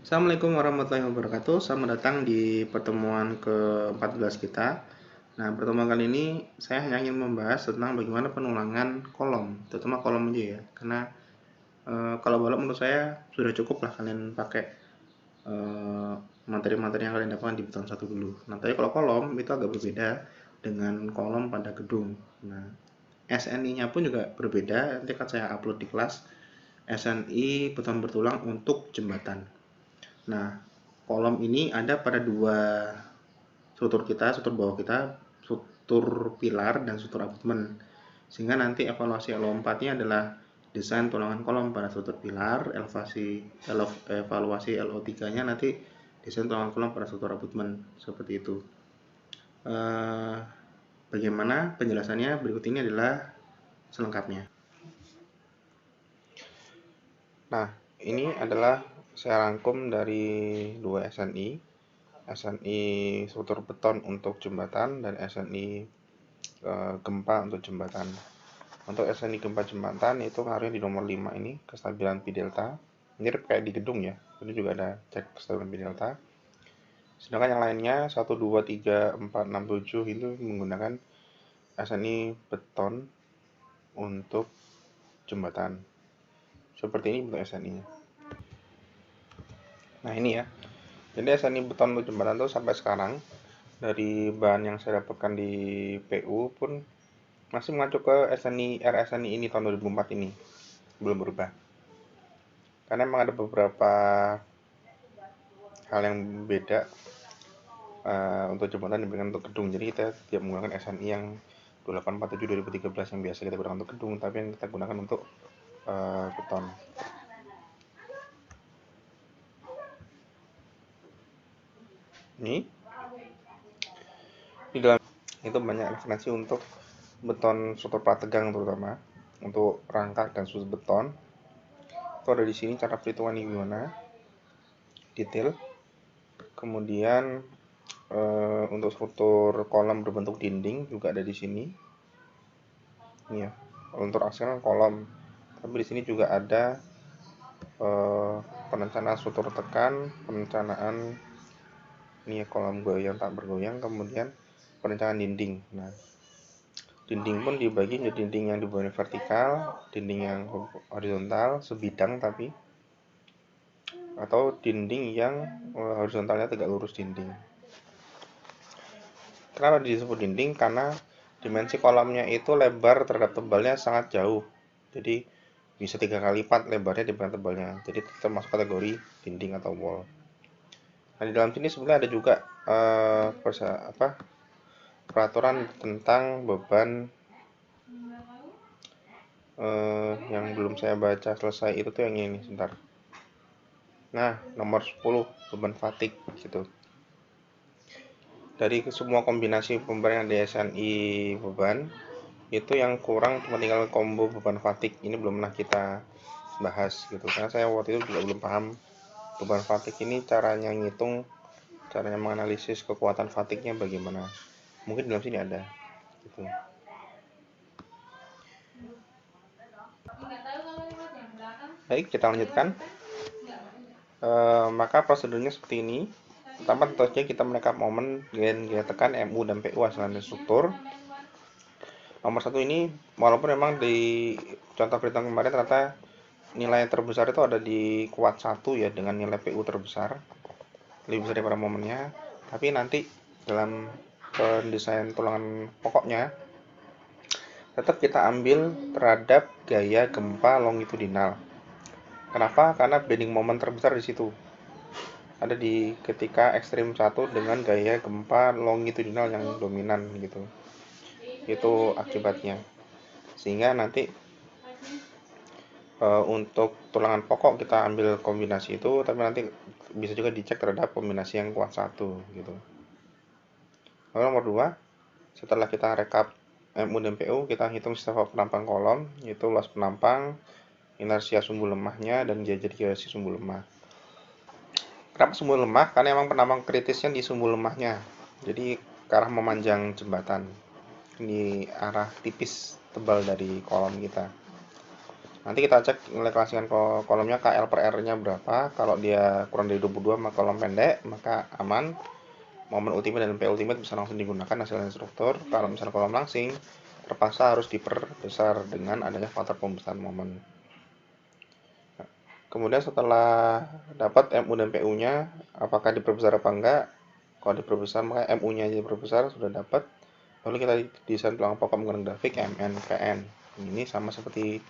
Assalamualaikum warahmatullahi wabarakatuh. Selamat datang di pertemuan ke-14 kita. Nah, pertemuan kali ini saya hanya ingin membahas tentang bagaimana penulangan kolom, terutama kolom aja ya. Karena kalau balok menurut saya sudah cukup lah kalian pakai materi-materi yang kalian dapatkan di bidang satu dulu. Nah, tapi kalau kolom itu agak berbeda dengan kolom pada gedung. Nah, SNI-nya pun juga berbeda. Nanti akan saya upload di kelas SNI beton bertulang untuk jembatan. Nah, kolom ini ada pada dua struktur kita, struktur bawah kita, struktur pilar dan struktur abutmen. Sehingga nanti evaluasi LO4-nya adalah desain tulangan kolom pada struktur pilar, evaluasi LO3-nya nanti desain tulangan kolom pada struktur abutmen. Seperti itu. Bagaimana penjelasannya berikut ini adalah selengkapnya. Nah, ini adalah saya rangkum dari dua SNI struktur beton untuk jembatan dan SNI gempa untuk jembatan. Untuk SNI gempa jembatan itu harusnya di nomor 5 ini, kestabilan Pi delta. Mirip kayak di gedung ya, ini juga ada cek kestabilan Pi delta. Sedangkan yang lainnya 1, 2, 3, 4, 6, 7 itu menggunakan SNI beton untuk jembatan. Seperti ini bentuk SNI-nya. Nah ini ya, jadi SNI beton untuk jembatan itu sampai sekarang dari bahan yang saya dapatkan di PU pun masih mengacu ke RSNI ini tahun 2004 ini, belum berubah. Karena memang ada beberapa hal yang beda untuk jembatan dibandingkan untuk gedung. Jadi kita tidak menggunakan SNI yang 2847 2013 yang biasa kita gunakan untuk gedung, tapi yang kita gunakan untuk beton. Ini di dalam itu banyak referensi untuk beton struktur prategang, terutama untuk rangka dan sus beton. Itu ada di sini cara perhitungannya gimana, detail. Kemudian untuk struktur kolom berbentuk dinding juga ada di sini. Ini ya, untuk aksesnya kolom, tapi di sini juga ada perencanaan struktur tekan, perencanaan ini ya, kolom goyang tak bergoyang, kemudian perencanaan dinding. Nah, dinding pun dibagi menjadi dinding yang di bawahnya vertikal, dinding yang horizontal sebidang tapi, atau dinding yang horizontalnya tegak lurus dinding. Kenapa disebut dinding? Karena dimensi kolomnya itu lebar terhadap tebalnya sangat jauh. Jadi bisa 3 kali lipat lebarnya dibanding tebalnya. Jadi termasuk kategori dinding atau wall. Nah, di dalam sini sebenarnya ada juga peraturan tentang beban yang belum saya baca selesai itu tuh yang ini sebentar. Nah, nomor 10 beban fatigue gitu. Dari semua kombinasi pemberian DSNI beban itu yang kurang cuma tinggal combo beban fatigue. Ini belum pernah kita bahas gitu, karena saya waktu itu juga belum paham beban fatigue ini caranya ngitung, caranya menganalisis kekuatan fatigue-nya bagaimana. Mungkin dalam sini ada gitu. Baik, kita lanjutkan. Maka prosedurnya seperti ini. Pertama tentu saja kita menangkap momen gaya tekan MU dan PU hasil struktur. Nomor 1 ini, walaupun memang di contoh perhitungan kemarin ternyata nilai terbesar itu ada di kuat 1 ya, dengan nilai PU terbesar, lebih besar daripada momennya. Tapi nanti dalam pendesain tulangan pokoknya tetap kita ambil terhadap gaya gempa longitudinal. Kenapa? Karena bending moment terbesar di situ ada di ketika ekstrim 1 dengan gaya gempa longitudinal yang dominan gitu. Itu akibatnya. Sehingga nanti untuk tulangan pokok kita ambil kombinasi itu, tapi nanti bisa juga dicek terhadap kombinasi yang kuat 1 gitu. Lalu nomor 2, setelah kita rekap MU dan PU, kita hitung sifat penampang kolom, yaitu luas penampang, inersia sumbu lemahnya, dan jadi geosi sumbu lemah. Kenapa sumbu lemah? Karena memang penampang kritisnya di sumbu lemahnya. Jadi ke arah memanjang jembatan, di arah tipis tebal dari kolom kita. Nanti kita cek nilai kelasikan kolomnya KL per R nya berapa. Kalau dia kurang dari 22 maka kolom pendek, maka aman. Momen ultimate dan P ultimate bisa langsung digunakan hasil instruktur. Kalau misalnya kolom langsing, terpaksa harus diperbesar dengan adanya faktor pembesaran momen. Kemudian setelah dapat MU dan PU-nya, apakah diperbesar apa enggak? Kalau diperbesar maka MU-nya aja diperbesar, sudah dapat. Lalu kita desain tulang pokok menggunakan grafik MN, PN. Ini sama seperti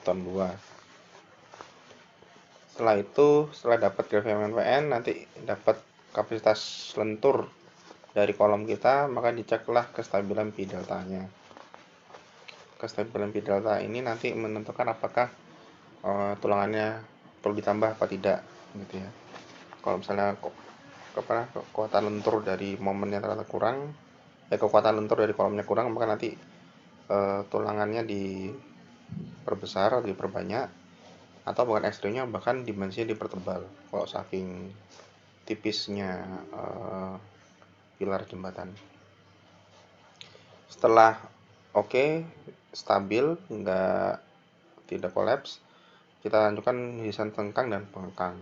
tahun 2. Setelah itu, setelah dapat grafik MN, PN, nanti dapat kapasitas lentur dari kolom kita, maka diceklah kestabilan pi deltanya. Kestabilan pi delta ini nanti menentukan apakah tulangannya perlu ditambah apa tidak, gitu ya. Kalau misalnya kekuatan lentur dari momennya ternyata kurang, kekuatan lentur dari kolomnya kurang, maka nanti tulangannya diperbesar atau diperbanyak, atau bahkan ekstrimnya bahkan dimensinya dipertebal kalau saking tipisnya pilar jembatan. Setelah oke, stabil, tidak kolaps, kita lanjutkan hiasan tengkang dan pengekang.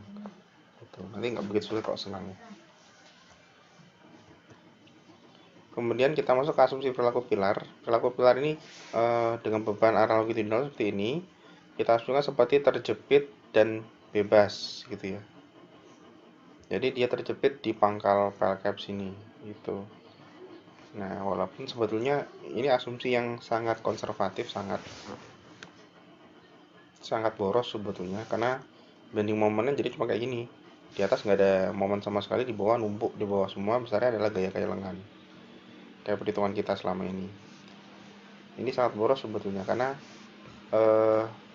Nanti nggak begitu sulit kalau senang. Kemudian kita masuk ke asumsi perilaku pilar. Perilaku pilar ini dengan beban arah longitudinal seperti ini, kita asumsikan seperti terjepit dan bebas, gitu ya. Jadi dia terjepit di pangkal file caps ini, gitu. Nah, walaupun sebetulnya ini asumsi yang sangat konservatif, sangat boros sebetulnya, karena bending momennya jadi cuma kayak gini. Di atas nggak ada momen sama sekali, di bawah numpuk, di bawah semua besarnya adalah gaya lengan. Kayak perhitungan kita selama ini. Ini sangat boros sebetulnya, karena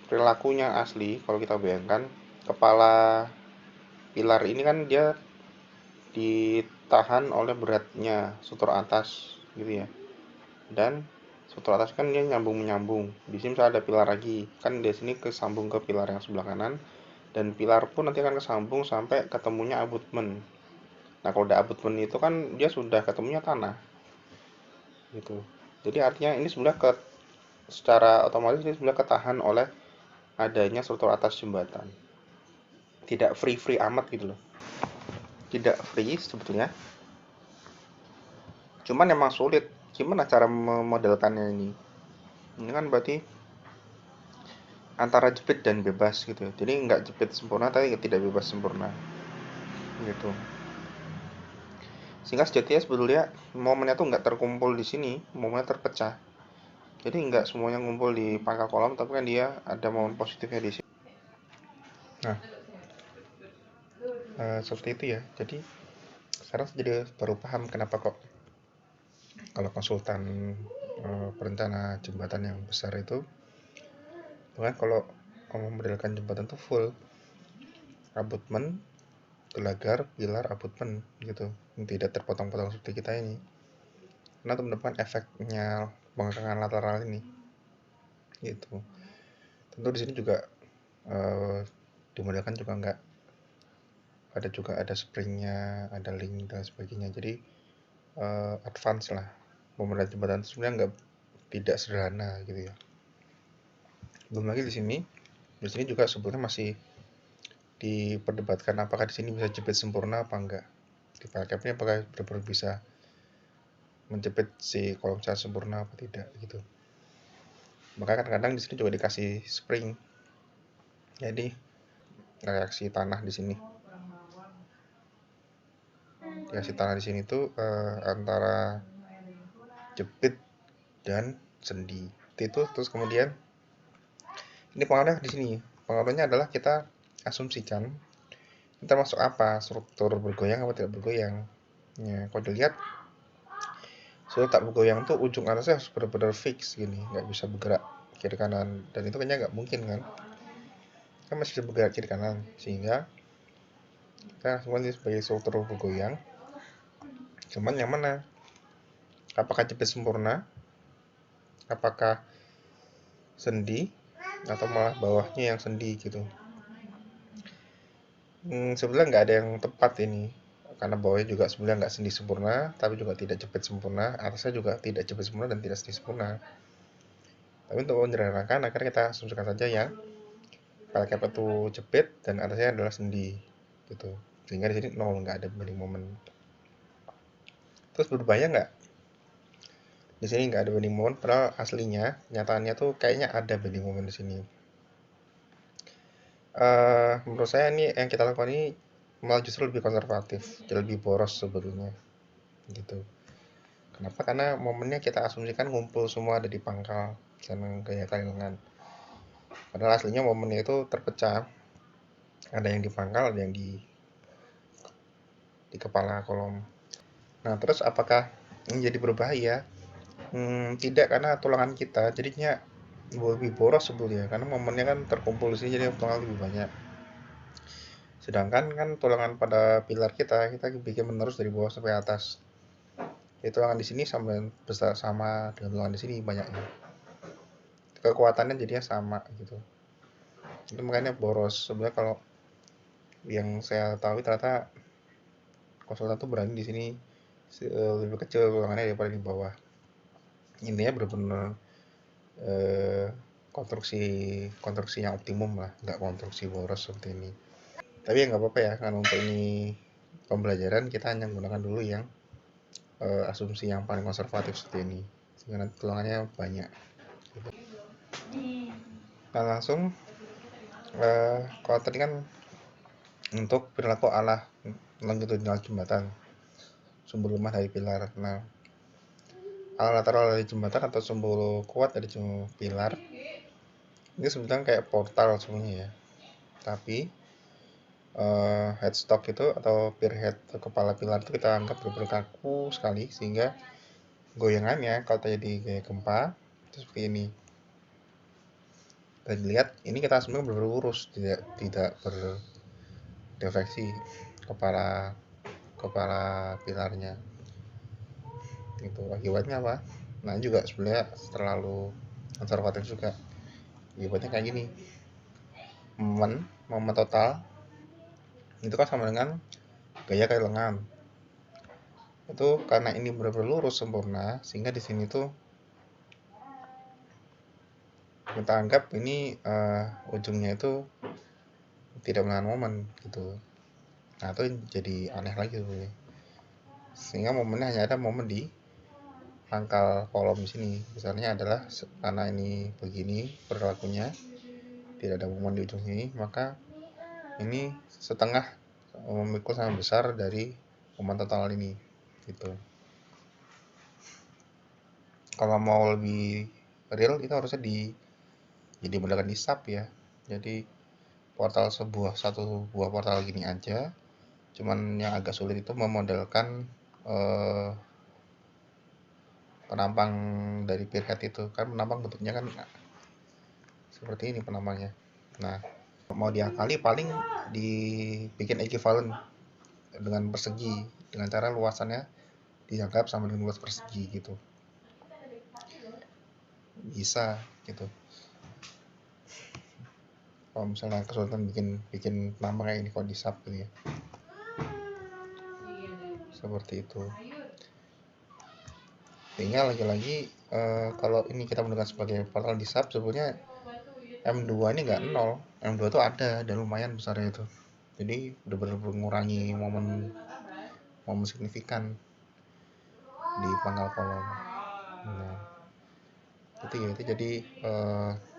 perilakunya asli, kalau kita bayangkan, kepala pilar ini kan dia ditahan oleh beratnya struktur atas, gitu ya. Dan struktur atas kan dia nyambung-menyambung. Di sini misalnya ada pilar lagi, kan di sini kesambung ke pilar yang sebelah kanan, dan pilar pun nanti akan kesambung sampai ketemunya abutment. Nah, kalau udah abutment itu kan dia sudah ketemunya tanah, gitu. Jadi artinya ini sebenarnya secara otomatis ini sebenarnya ketahan oleh adanya struktur atas jembatan. Tidak free amat gitu loh. Tidak free sebetulnya. Cuman emang sulit. Gimana cara memodelkannya ini? Ini kan berarti antara jepit dan bebas gitu. Jadi nggak jepit sempurna tapi tidak bebas sempurna. Gitu. Sehingga sejatinya sebetulnya momennya tuh nggak terkumpul di sini, momennya terpecah. Jadi nggak semuanya ngumpul di pangkal kolom, tapi kan dia ada momen positifnya di sini. Nah, seperti itu ya. Jadi sekarang jadi baru paham kenapa kok kalau konsultan perencana jembatan yang besar itu, bahkan kalau memodelkan jembatan itu full abutment, gelagar, pilar, abutment gitu, tidak terpotong-potong seperti kita ini. Karena untuk mendapatkan efeknya pengekangan lateral ini, gitu. Tentu di sini juga dimodelkan juga enggak ada springnya, ada link dan sebagainya. Jadi advance lah. Pemodel jembatan itu sebenarnya tidak sederhana gitu ya. Belum lagi di sini juga sebetulnya masih diperdebatkan apakah di sini bisa jepit sempurna apa enggak. Di file cap-nya apakah benar-benar bisa menjepit si kolom secara sempurna apa tidak gitu. Maka kadang-kadang di sini juga dikasih spring. Jadi reaksi tanah di sini. Reaksi tanah di sini tuh antara jepit dan sendi. Itu terus kemudian ini pengaruhnya di sini. Pengaruhnya adalah kita asumsikan ini termasuk apa, struktur bergoyang atau tidak bergoyang. Ya, kalau dilihat struktur tak bergoyang tuh ujung atasnya harus benar-benar fix gini, nggak bisa bergerak kiri kanan, dan itu kayaknya nggak mungkin kan masih bisa bergerak kiri kanan, sehingga kita semua ini sebagai struktur bergoyang. Cuman yang mana? Apakah jepit sempurna? Apakah sendi? Atau malah bawahnya yang sendi gitu? Sebenarnya nggak ada yang tepat ini, karena bawahnya juga sebenarnya nggak sendi sempurna, tapi juga tidak jepit sempurna. Atasnya juga tidak jepit sempurna dan tidak sendi sempurna. Tapi untuk menyederhanakan, akhirnya kita asumsikan saja yang file cap itu jepit dan atasnya adalah sendi gitu, sehingga di sini 0, nggak ada bending moment. Terus berbahaya nggak? Di sini nggak ada bending moment, padahal aslinya nyataannya tuh kayaknya ada bending moment di sini. Menurut saya ini yang kita lakukan ini malah justru lebih konservatif, lebih boros sebetulnya gitu. Kenapa? Karena momennya kita asumsikan ngumpul semua ada di pangkal dan gaya lengan. Padahal aslinya momennya itu terpecah, ada yang di pangkal, ada yang di kepala kolom. Nah, terus apakah ini jadi berbahaya? Tidak, karena tulangan kita jadinya lebih boros sebetulnya, karena momennya kan terkumpul di sini, jadi tulangan lebih banyak. Sedangkan kan tulangan pada pilar kita bikin menerus dari bawah sampai atas. Jadi tulangan di sini besar sama dengan tulangan di sini banyaknya. Kekuatannya jadinya sama gitu. Itu makanya boros. Sebenarnya kalau yang saya tahu ternyata konsultan tuh berani di sini lebih kecil tulangannya daripada di bawah. Intinya benar-benar konstruksi yang optimum lah, nggak konstruksi boros seperti ini. Tapi ya nggak apa-apa ya, kan untuk ini pembelajaran kita hanya menggunakan dulu yang asumsi yang paling konservatif seperti ini, sehingga nanti tulangannya banyak. Nah, langsung kalau tadi kan untuk perilaku ala longitudinal jembatan, sumber lemah dari pilar. Nah, ala lateral dari jembatan atau sumber kuat dari pilar ini sebetulnya kayak portal sebenarnya ya. Tapi headstock itu atau pier head atau kepala pilar itu kita anggap benar-benar kaku sekali, sehingga goyangannya kalau terjadi gaya gempa itu seperti ini. Dan dilihat ini kita sebenarnya benar-benar lurus, tidak berdefleksi kepala pilarnya. Itu akibatnya apa? Nah, juga sebenarnya terlalu konservatif juga. Akibatnya kayak gini. Momen total itu kan sama dengan gaya kayak lengan. Itu karena ini benar-benar lurus sempurna, sehingga di sini tuh kita anggap ini ujungnya itu tidak menahan momen gitu. Nah, itu jadi aneh lagi tuh. Sehingga momennya hanya ada momen di pangkal kolom di sini. Misalnya adalah karena ini begini perilakunya, tidak ada momen di ujung sini, maka ini setengah memikul sangat besar dari momen total ini gitu. Kalau mau lebih real itu harusnya jadi modelkan di sub ya. Jadi satu buah portal gini aja. Cuman yang agak sulit itu memodelkan penampang dari pier head itu, kan penampang bentuknya kan seperti ini penampangnya. Nah, mau diakali paling dibikin ekivalen dengan persegi, dengan cara luasannya dianggap sama dengan luas persegi gitu, bisa gitu. Kalau misalnya kesulitan bikin penampang kayak ini kalau di sub gitu ya, seperti itu. Sehingga lagi-lagi kalau ini kita menggunakan sebagai portal di sub, sebenarnya M2 ini nggak 0, M2 itu ada dan lumayan besarnya itu. Jadi benar-benar mengurangi momen signifikan di pangkal kolom. Nah, itu jadi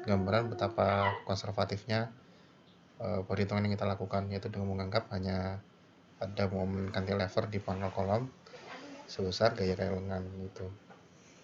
gambaran betapa konservatifnya perhitungan yang kita lakukan, yaitu dengan menganggap hanya ada momen cantilever di pangkal kolom sebesar gaya lengan itu.